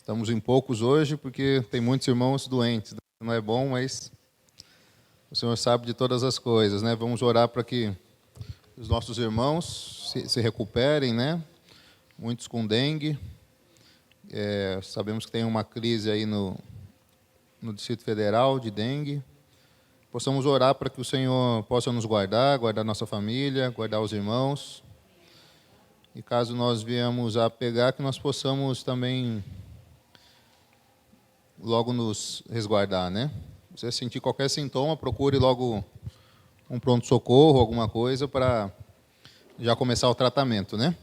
Estamos em poucos hoje porque tem muitos irmãos doentes. Não é bom, mas o Senhor sabe de todas as coisas, né? Vamos orar para que os nossos irmãos se recuperem, né? Muitos com dengue. Sabemos que tem uma crise aí no Distrito Federal de dengue. Possamos orar para que o Senhor possa nos guardar nossa família, guardar os irmãos. E caso nós viemos a pegar, que nós possamos também logo nos resguardar, né? Se você sentir qualquer sintoma, procure logo um pronto-socorro, alguma coisa, para já começar o tratamento, né?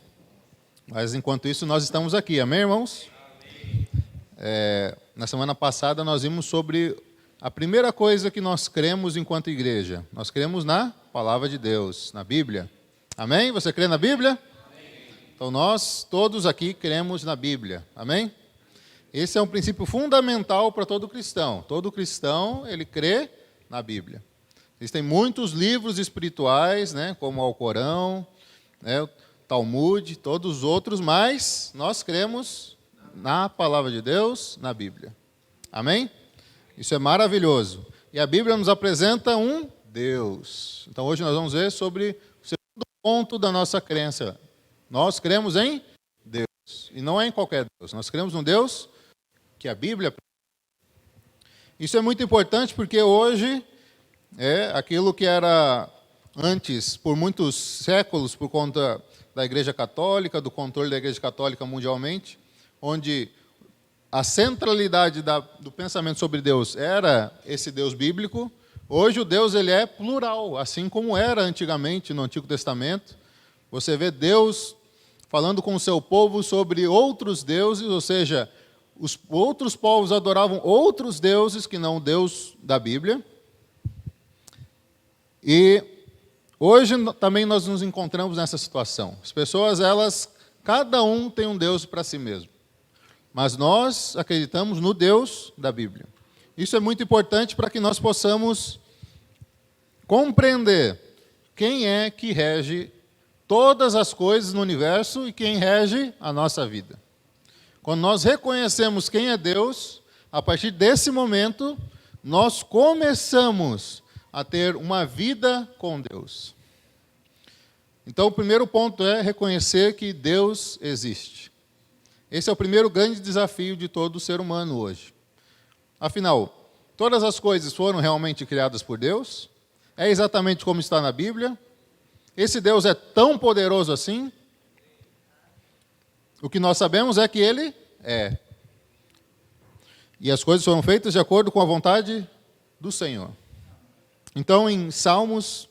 Mas, enquanto isso, nós estamos aqui, amém, irmãos? Amém. Na semana passada, nós vimos sobre a primeira coisa que nós cremos enquanto igreja. Nós cremos na Palavra de Deus, na Bíblia. Amém? Você crê na Bíblia? Amém. Então, nós todos aqui cremos na Bíblia. Amém? Esse é um princípio fundamental para todo cristão. Todo cristão, ele crê na Bíblia. Existem muitos livros espirituais, né, como o Alcorão, né, o Talmud, todos os outros, mas nós cremos na Palavra de Deus, na Bíblia. Amém? Isso é maravilhoso. E a Bíblia nos apresenta um Deus. Então, hoje nós vamos ver sobre o segundo ponto da nossa crença. Nós cremos em Deus. E não é em qualquer Deus. Nós cremos num Deus que a Bíblia... Isso é muito importante porque hoje aquilo que era antes, por muitos séculos, por conta da Igreja Católica, do controle da Igreja Católica mundialmente, onde a centralidade do pensamento sobre Deus era esse Deus bíblico. Hoje o Deus ele é plural, assim como era antigamente no Antigo Testamento. Você vê Deus falando com o seu povo sobre outros deuses, ou seja, os outros povos adoravam outros deuses que não o Deus da Bíblia. E hoje também nós nos encontramos nessa situação. As pessoas, cada um tem um Deus para si mesmo. Mas nós acreditamos no Deus da Bíblia. Isso é muito importante para que nós possamos compreender quem é que rege todas as coisas no universo e quem rege a nossa vida. Quando nós reconhecemos quem é Deus, a partir desse momento, nós começamos a ter uma vida com Deus. Então, o primeiro ponto é reconhecer que Deus existe. Esse é o primeiro grande desafio de todo ser humano hoje. Afinal, todas as coisas foram realmente criadas por Deus? É exatamente como está na Bíblia? Esse Deus é tão poderoso assim? O que nós sabemos é que Ele é. E as coisas foram feitas de acordo com a vontade do Senhor. Então, em Salmos,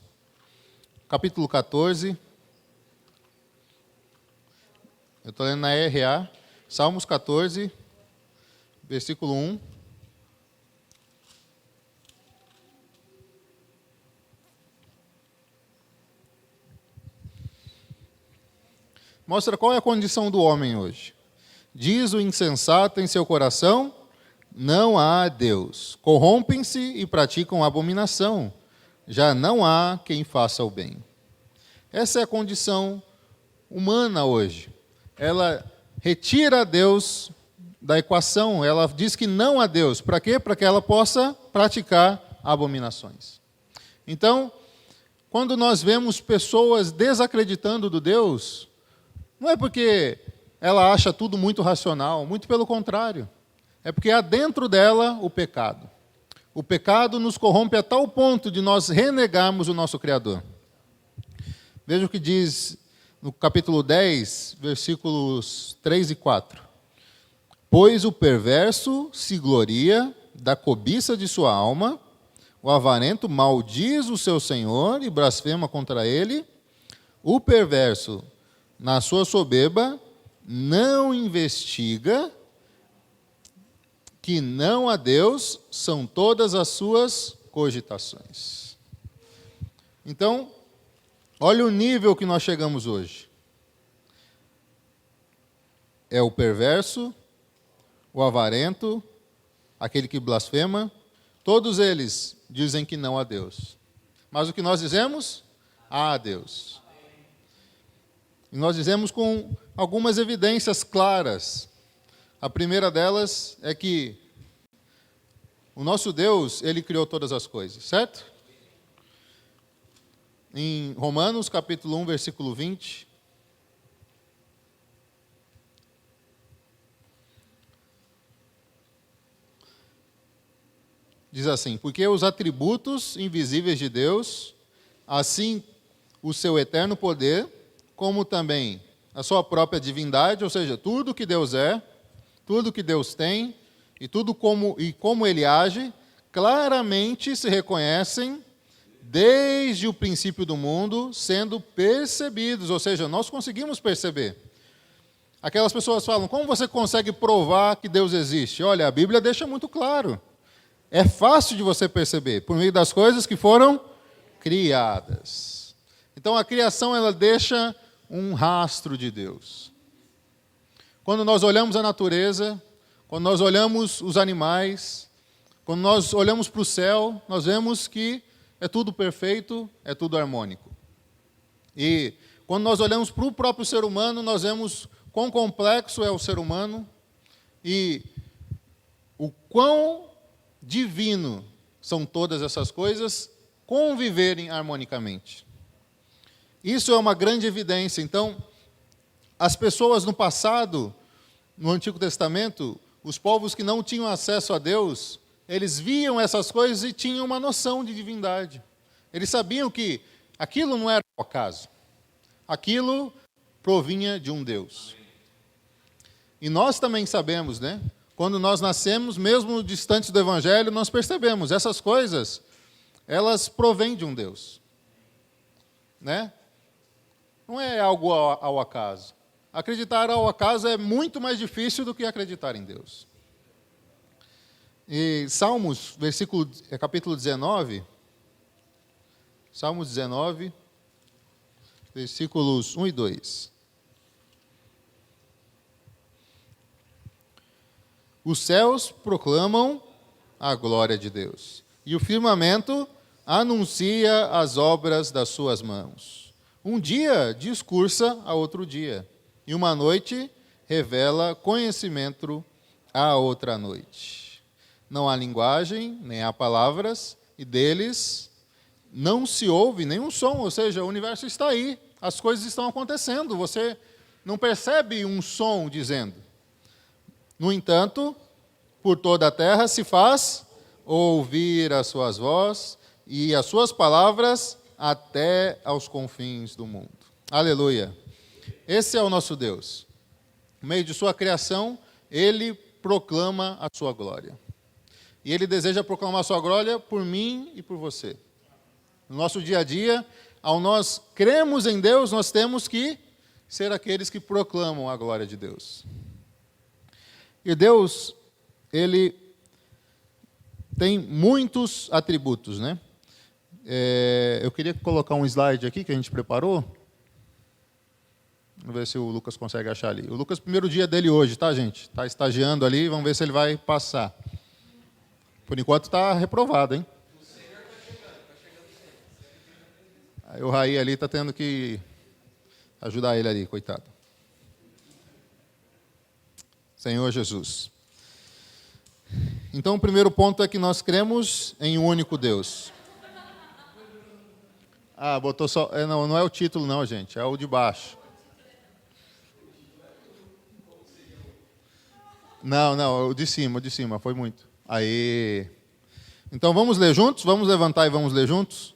capítulo 14, eu estou lendo na RA, Salmos 14, versículo 1. Mostra qual é a condição do homem hoje. Diz o insensato em seu coração: não há Deus. Corrompem-se e praticam abominação. Já não há quem faça o bem. Essa é a condição humana hoje. Ela retira Deus da equação. Ela diz que não há Deus. Para quê? Para que ela possa praticar abominações. Então, quando nós vemos pessoas desacreditando do Deus, não é porque ela acha tudo muito racional, muito pelo contrário. É porque há dentro dela o pecado. O pecado nos corrompe a tal ponto de nós renegarmos o nosso Criador. Veja o que diz no capítulo 10, versículos 3 e 4. Pois o perverso se gloria da cobiça de sua alma, o avarento maldiz o seu Senhor e blasfema contra ele, o perverso, na sua soberba, não investiga que não há Deus, são todas as suas cogitações. Então, olha o nível que nós chegamos hoje. É o perverso, o avarento, aquele que blasfema, todos eles dizem que não há Deus. Mas o que nós dizemos? Há Deus. E nós dizemos com algumas evidências claras. A primeira delas é que o nosso Deus, Ele criou todas as coisas, certo? Em Romanos, capítulo 1, versículo 20... diz assim: porque os atributos invisíveis de Deus, assim o seu eterno poder, como também a sua própria divindade, ou seja, tudo que Deus é, tudo que Deus tem, e tudo como Ele age, claramente se reconhecem desde o princípio do mundo, sendo percebidos, ou seja, nós conseguimos perceber. Aquelas pessoas falam: como você consegue provar que Deus existe? Olha, a Bíblia deixa muito claro. É fácil de você perceber, por meio das coisas que foram criadas. Então, a criação, ela deixa um rastro de Deus. Quando nós olhamos a natureza, quando nós olhamos os animais, quando nós olhamos para o céu, nós vemos que é tudo perfeito, é tudo harmônico. E quando nós olhamos para o próprio ser humano, nós vemos quão complexo é o ser humano e o quão divino são todas essas coisas conviverem harmonicamente. Isso é uma grande evidência. Então, as pessoas no passado, no Antigo Testamento, os povos que não tinham acesso a Deus, eles viam essas coisas e tinham uma noção de divindade. Eles sabiam que aquilo não era ao acaso. Aquilo provinha de um Deus. E nós também sabemos, né? Quando nós nascemos, mesmo distantes do Evangelho, nós percebemos, essas coisas, elas provêm de um Deus. Né? Não é algo ao acaso. Acreditar ao acaso é muito mais difícil do que acreditar em Deus. E Salmos, capítulo 19, Salmos 19, versículos 1 e 2. Os céus proclamam a glória de Deus, e o firmamento anuncia as obras das suas mãos. Um dia discursa a outro dia, e uma noite revela conhecimento a outra noite. Não há linguagem, nem há palavras, e deles não se ouve nenhum som, ou seja, o universo está aí, as coisas estão acontecendo, você não percebe um som dizendo. No entanto, por toda a terra se faz ouvir as suas vozes e as suas palavras até aos confins do mundo. Aleluia. Esse é o nosso Deus. No meio de sua criação, Ele proclama a sua glória. E Ele deseja proclamar a sua glória por mim e por você. No nosso dia a dia, ao nós cremos em Deus, nós temos que ser aqueles que proclamam a glória de Deus. E Deus, Ele tem muitos atributos, né? Eu queria colocar um slide aqui que a gente preparou. Vamos ver se o Lucas consegue achar ali. O Lucas, primeiro dia dele hoje, tá, gente? Está estagiando ali, vamos ver se ele vai passar. Por enquanto está reprovado, hein? Aí o Raí ali está tendo que ajudar ele ali, coitado. Senhor Jesus. Então, o primeiro ponto é que nós cremos em um único Deus. Ah, botou só... Não é o título não, gente, é o de baixo. Não, o de cima, foi muito. Aí. Então, vamos ler juntos? Vamos levantar e vamos ler juntos?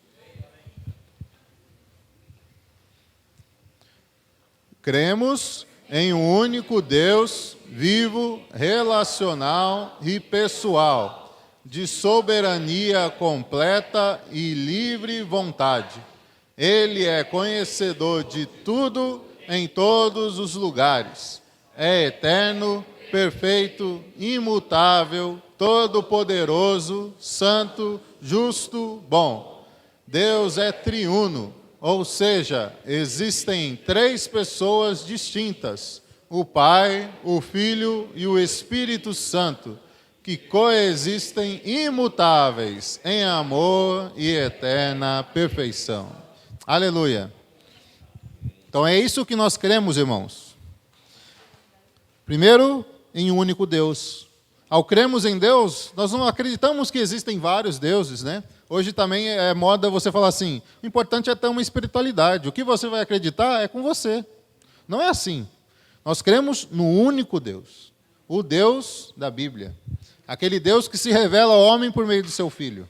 Cremos em um único Deus, vivo, relacional e pessoal, de soberania completa e livre vontade. Ele é conhecedor de tudo em todos os lugares. É eterno, perfeito, imutável, todo-poderoso, santo, justo, bom. Deus é triuno. Ou seja, existem três pessoas distintas, o Pai, o Filho e o Espírito Santo, que coexistem imutáveis em amor e eterna perfeição. Aleluia. Então é isso que nós cremos, irmãos. Primeiro, em um único Deus. Ao crermos em Deus, nós não acreditamos que existem vários deuses, né? Hoje também é moda você falar assim, o importante é ter uma espiritualidade. O que você vai acreditar é com você. Não é assim. Nós cremos no único Deus, o Deus da Bíblia. Aquele Deus que se revela ao homem por meio do seu Filho.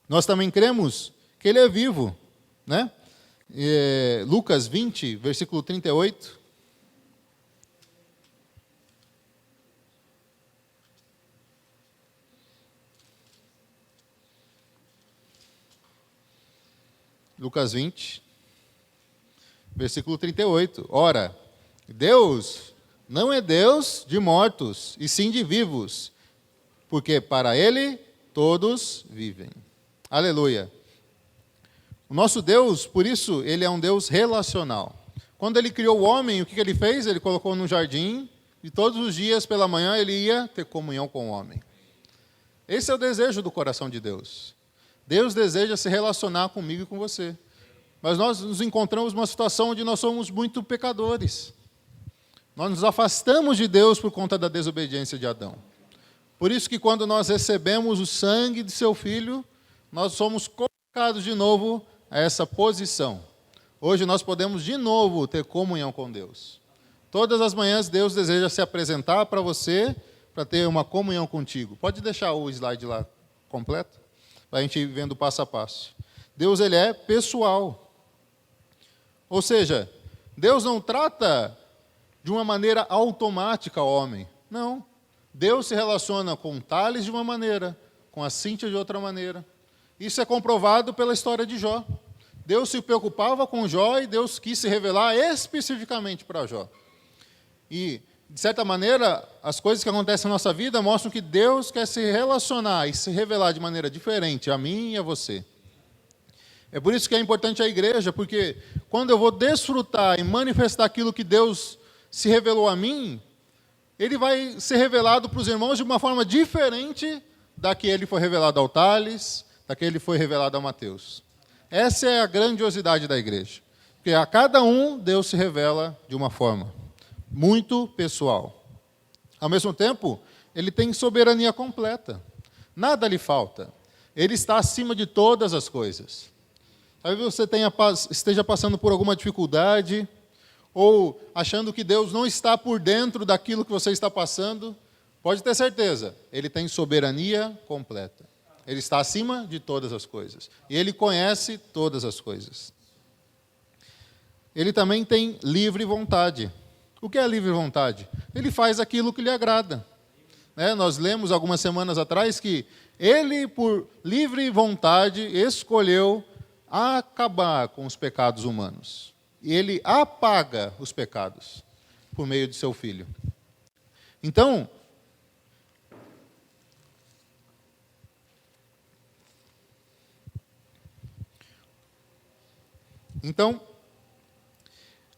Nós também cremos que Ele é vivo, né? Lucas 20, versículo 38. Lucas 20, versículo 38. Ora, Deus não é Deus de mortos, e sim de vivos, porque para Ele todos vivem. Aleluia. O nosso Deus, por isso, Ele é um Deus relacional. Quando Ele criou o homem, o que Ele fez? Ele colocou no jardim, e todos os dias pela manhã Ele ia ter comunhão com o homem. Esse é o desejo do coração de Deus. Deus deseja se relacionar comigo e com você. Mas nós nos encontramos numa situação onde nós somos muito pecadores. Nós nos afastamos de Deus por conta da desobediência de Adão. Por isso que quando nós recebemos o sangue de seu Filho, nós somos colocados de novo a essa posição. Hoje nós podemos de novo ter comunhão com Deus. Todas as manhãs Deus deseja se apresentar para você, para ter uma comunhão contigo. Pode deixar o slide lá completo? Para a gente ir vendo passo a passo. Deus, Ele é pessoal. Ou seja, Deus não trata de uma maneira automática o homem. Não. Deus se relaciona com Thales de uma maneira, com a Cíntia de outra maneira. Isso é comprovado pela história de Jó. Deus se preocupava com Jó e Deus quis se revelar especificamente para Jó. E, de certa maneira, as coisas que acontecem na nossa vida mostram que Deus quer se relacionar e se revelar de maneira diferente a mim e a você. É por isso que é importante a igreja, porque quando eu vou desfrutar e manifestar aquilo que Deus se revelou a mim, Ele vai ser revelado para os irmãos de uma forma diferente da que Ele foi revelado ao Thales, da que Ele foi revelado ao Mateus. Essa é a grandiosidade da igreja. Porque a cada um, Deus se revela de uma forma muito pessoal. Ao mesmo tempo, Ele tem soberania completa. Nada lhe falta. Ele está acima de todas as coisas. Talvez você esteja passando por alguma dificuldade, ou achando que Deus não está por dentro daquilo que você está passando, pode ter certeza, Ele tem soberania completa. Ele está acima de todas as coisas. E Ele conhece todas as coisas. Ele também tem livre vontade. O que é livre vontade? Ele faz aquilo que lhe agrada. Nós lemos algumas semanas atrás que Ele, por livre vontade, escolheu acabar com os pecados humanos. E Ele apaga os pecados por meio de seu Filho. Então,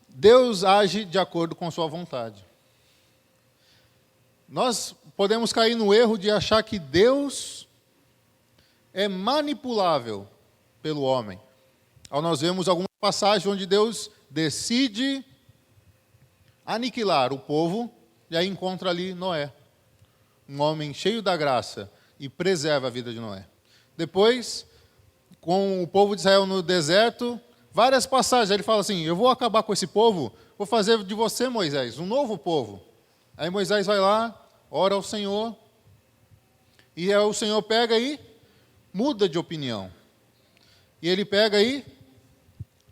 Deus age de acordo com sua vontade. Nós podemos cair no erro de achar que Deus é manipulável pelo homem. Ao nós vemos alguma passagem onde Deus decide aniquilar o povo, e aí encontra ali Noé, um homem cheio da graça, e preserva a vida de Noé. Depois, com o povo de Israel no deserto, várias passagens, ele fala assim, eu vou acabar com esse povo, vou fazer de você, Moisés, um novo povo. Aí Moisés vai lá, ora ao Senhor, e aí o Senhor pega e muda de opinião. E ele pega e,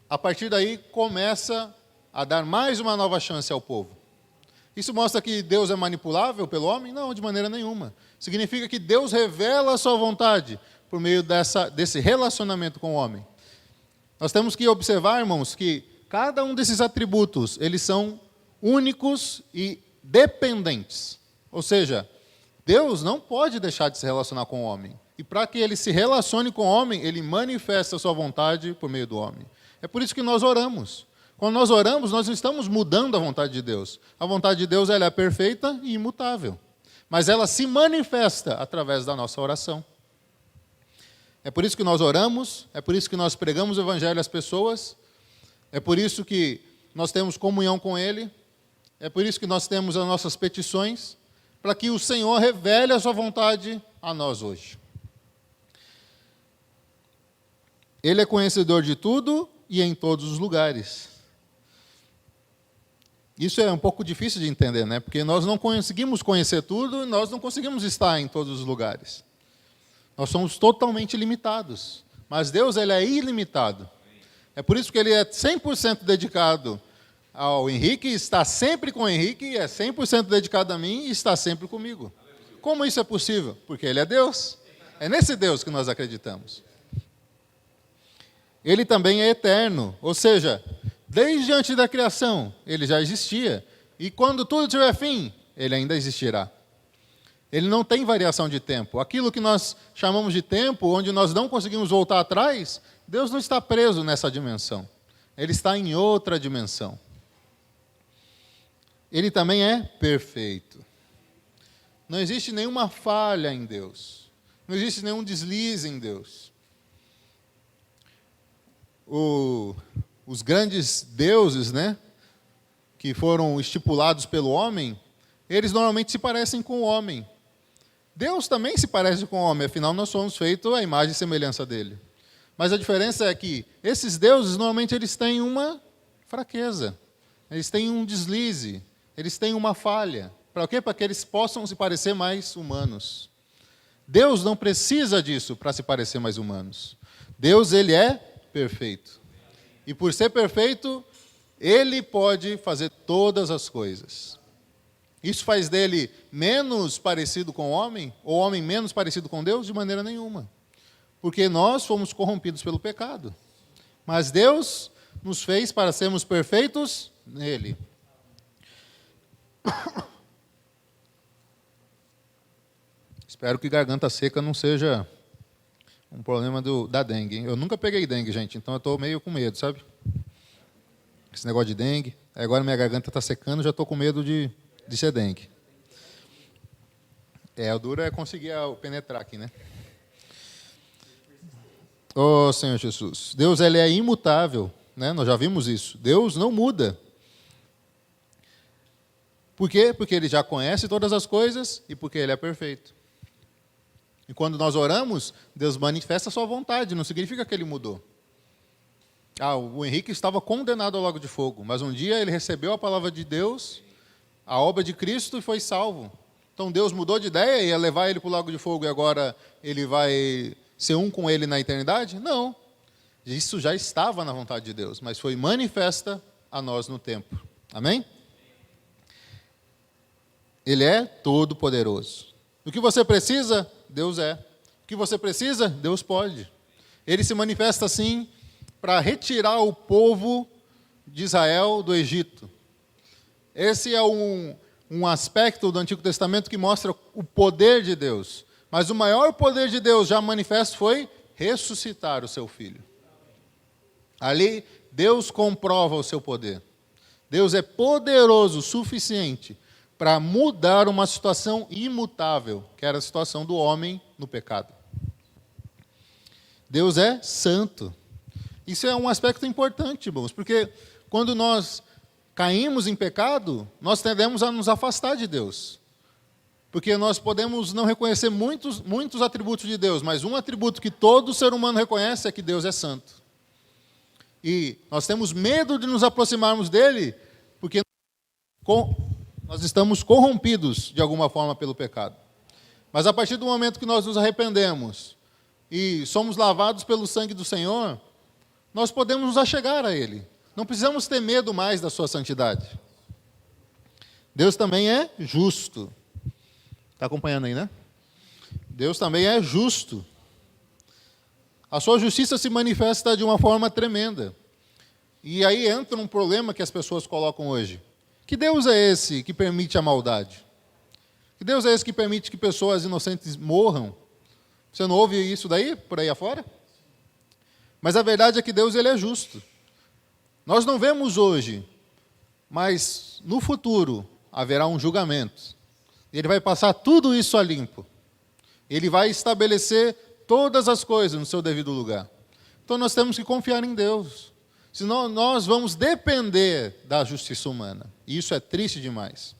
a partir daí, começa a dar mais uma nova chance ao povo. Isso mostra que Deus é manipulável pelo homem? Não, de maneira nenhuma. Significa que Deus revela a sua vontade por meio desse relacionamento com o homem. Nós temos que observar, irmãos, que cada um desses atributos, eles são únicos e dependentes. Ou seja, Deus não pode deixar de se relacionar com o homem. E para que ele se relacione com o homem, ele manifesta a sua vontade por meio do homem. É por isso que nós oramos. Quando nós oramos, nós não estamos mudando a vontade de Deus. A vontade de Deus ela é perfeita e imutável. Mas ela se manifesta através da nossa oração. É por isso que nós oramos, é por isso que nós pregamos o Evangelho às pessoas, é por isso que nós temos comunhão com Ele, É por isso que nós temos as nossas petições, para que o Senhor revele a sua vontade a nós hoje. Ele é conhecedor de tudo e em todos os lugares. Isso é um pouco difícil de entender, né? Porque nós não conseguimos conhecer tudo e nós não conseguimos estar em todos os lugares. Nós somos totalmente limitados. Mas Deus, ele é ilimitado. É por isso que ele é 100% dedicado ao Henrique, está sempre com o Henrique, e é 100% dedicado a mim e está sempre comigo. Como isso é possível? Porque ele é Deus. É nesse Deus que nós acreditamos. Ele também é eterno, ou seja, desde antes da criação, ele já existia. E quando tudo tiver fim, ele ainda existirá. Ele não tem variação de tempo. Aquilo que nós chamamos de tempo, onde nós não conseguimos voltar atrás, Deus não está preso nessa dimensão. Ele está em outra dimensão. Ele também é perfeito. Não existe nenhuma falha em Deus. Não existe nenhum deslize em Deus. Os grandes deuses, né, que foram estipulados pelo homem, eles normalmente se parecem com o homem. Deus também se parece com o homem, afinal nós somos feitos à imagem e semelhança dele. Mas a diferença é que esses deuses, normalmente, eles têm uma fraqueza, eles têm um deslize, eles têm uma falha. Para quê? Para que eles possam se parecer mais humanos. Deus não precisa disso para se parecer mais humanos. Deus, ele é perfeito. E por ser perfeito, ele pode fazer todas as coisas. Isso faz dele menos parecido com o homem, ou o homem menos parecido com Deus? De maneira nenhuma. Porque nós fomos corrompidos pelo pecado. Mas Deus nos fez para sermos perfeitos nele. Espero que garganta seca não seja um problema da dengue. Eu nunca peguei dengue, gente, então eu estou meio com medo, sabe? Esse negócio de dengue. Agora minha garganta está secando, já estou com medo de ser dengue. O duro é conseguir penetrar aqui, né? Oh, Senhor Jesus. Deus, ele é imutável, né? Nós já vimos isso. Deus não muda. Por quê? Porque ele já conhece todas as coisas e porque ele é perfeito. E quando nós oramos, Deus manifesta a sua vontade, não significa que ele mudou. O Henrique estava condenado ao lago de fogo, mas um dia ele recebeu a palavra de Deus, a obra de Cristo, e foi salvo. Então Deus mudou de ideia e ia levar ele para o lago de fogo e agora ele vai ser um com ele na eternidade? Não. Isso já estava na vontade de Deus, mas foi manifesta a nós no tempo. Amém? Ele é todo-poderoso. O que você precisa, Deus é. O que você precisa, Deus pode. Ele se manifesta assim para retirar o povo de Israel do Egito. Esse é um aspecto do Antigo Testamento que mostra o poder de Deus. Mas o maior poder de Deus já manifesto foi ressuscitar o seu filho. Ali, Deus comprova o seu poder. Deus é poderoso o suficiente para mudar uma situação imutável, que era a situação do homem no pecado. Deus é santo. Isso é um aspecto importante, irmãos, porque quando nós caímos em pecado, nós tendemos a nos afastar de Deus. Porque nós podemos não reconhecer muitos atributos de Deus, mas um atributo que todo ser humano reconhece é que Deus é santo. E nós temos medo de nos aproximarmos dele, porque nós estamos corrompidos de alguma forma pelo pecado. Mas a partir do momento que nós nos arrependemos e somos lavados pelo sangue do Senhor, nós podemos nos achegar a ele. Não precisamos ter medo mais da sua santidade. Deus também é justo. Está acompanhando aí, né? Deus também é justo. A sua justiça se manifesta de uma forma tremenda. E aí entra um problema que as pessoas colocam hoje. Que Deus é esse que permite a maldade? Que Deus é esse que permite que pessoas inocentes morram? Você não ouve isso daí, por aí afora? Mas a verdade é que Deus, ele é justo. Nós não vemos hoje, mas no futuro haverá um julgamento. Ele vai passar tudo isso a limpo. Ele vai estabelecer todas as coisas no seu devido lugar. Então nós temos que confiar em Deus. senão nós vamos depender da justiça humana. E isso é triste demais.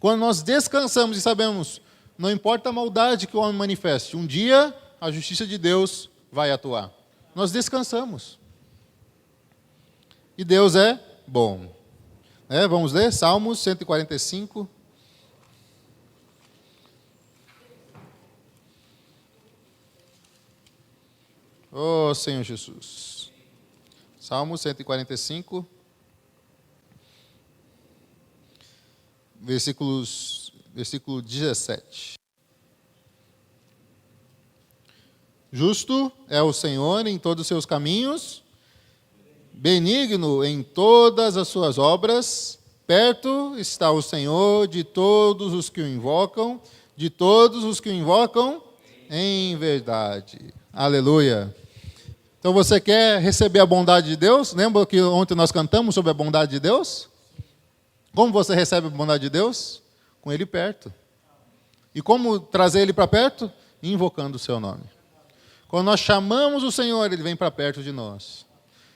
Quando nós descansamos e sabemos, não importa a maldade que o homem manifeste, um dia a justiça de Deus vai atuar. Nós descansamos. E Deus é bom. Vamos ler Salmos 145. Oh, Senhor Jesus. Salmo 145, versículo 17. Justo é o Senhor em todos os seus caminhos, benigno em todas as suas obras, perto está o Senhor de todos os que o invocam, em verdade. Aleluia. Então você quer receber a bondade de Deus? Lembra que ontem nós cantamos sobre a bondade de Deus? Como você recebe a bondade de Deus? Com Ele perto. E como trazer Ele para perto? Invocando o seu nome. Quando nós chamamos o Senhor, Ele vem para perto de nós.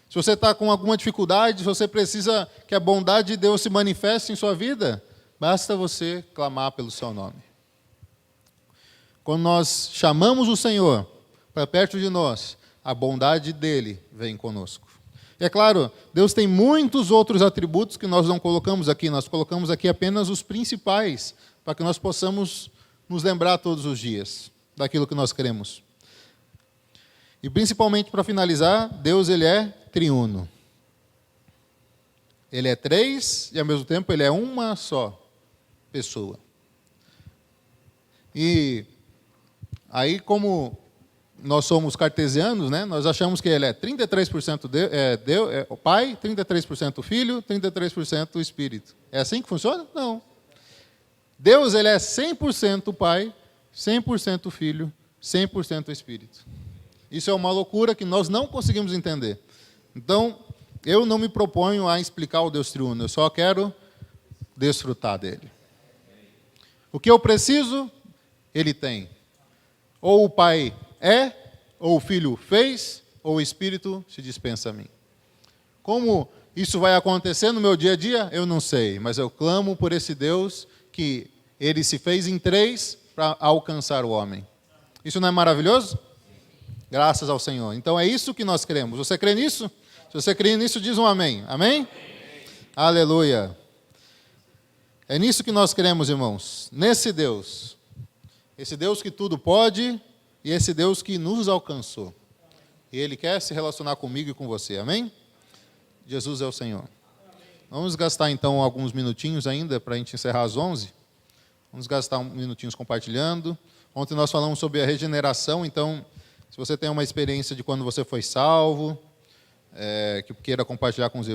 Se você está com alguma dificuldade, se você precisa que a bondade de Deus se manifeste em sua vida, basta você clamar pelo seu nome. Quando nós chamamos o Senhor para perto de nós, a bondade dele vem conosco. E é claro, Deus tem muitos outros atributos que nós não colocamos aqui. Nós colocamos aqui apenas os principais, para que nós possamos nos lembrar todos os dias daquilo que nós queremos. E principalmente, para finalizar, Deus ele é triuno. Ele é três e, ao mesmo tempo, ele é uma só pessoa. E aí, como nós somos cartesianos, né? Nós achamos que ele é 33% o Pai, 33% o Filho, 33% o Espírito. É assim que funciona? Não. Deus ele é 100% o Pai, 100% o Filho, 100% o Espírito. Isso é uma loucura que nós não conseguimos entender. Então, eu não me proponho a explicar o Deus triuno, eu só quero desfrutar dele. O que eu preciso, ele tem. Ou o Pai ou o Filho fez, ou o Espírito se dispensa a mim. Como isso vai acontecer no meu dia a dia, eu não sei, mas eu clamo por esse Deus que ele se fez em três para alcançar o homem. Isso não é maravilhoso? Graças ao Senhor. Então é isso que nós cremos. Você crê nisso? Se você crê nisso, diz um amém. Amém? Amém. Aleluia. É nisso que nós cremos, irmãos. Nesse Deus. Esse Deus que tudo pode e esse Deus que nos alcançou. E Ele quer se relacionar comigo e com você. Amém? Jesus é o Senhor. Vamos gastar então alguns minutinhos ainda para a gente encerrar às 11. Vamos gastar uns minutinhos compartilhando. Ontem nós falamos sobre a regeneração, então, se você tem uma experiência de quando você foi salvo, que queira compartilhar com os irmãos,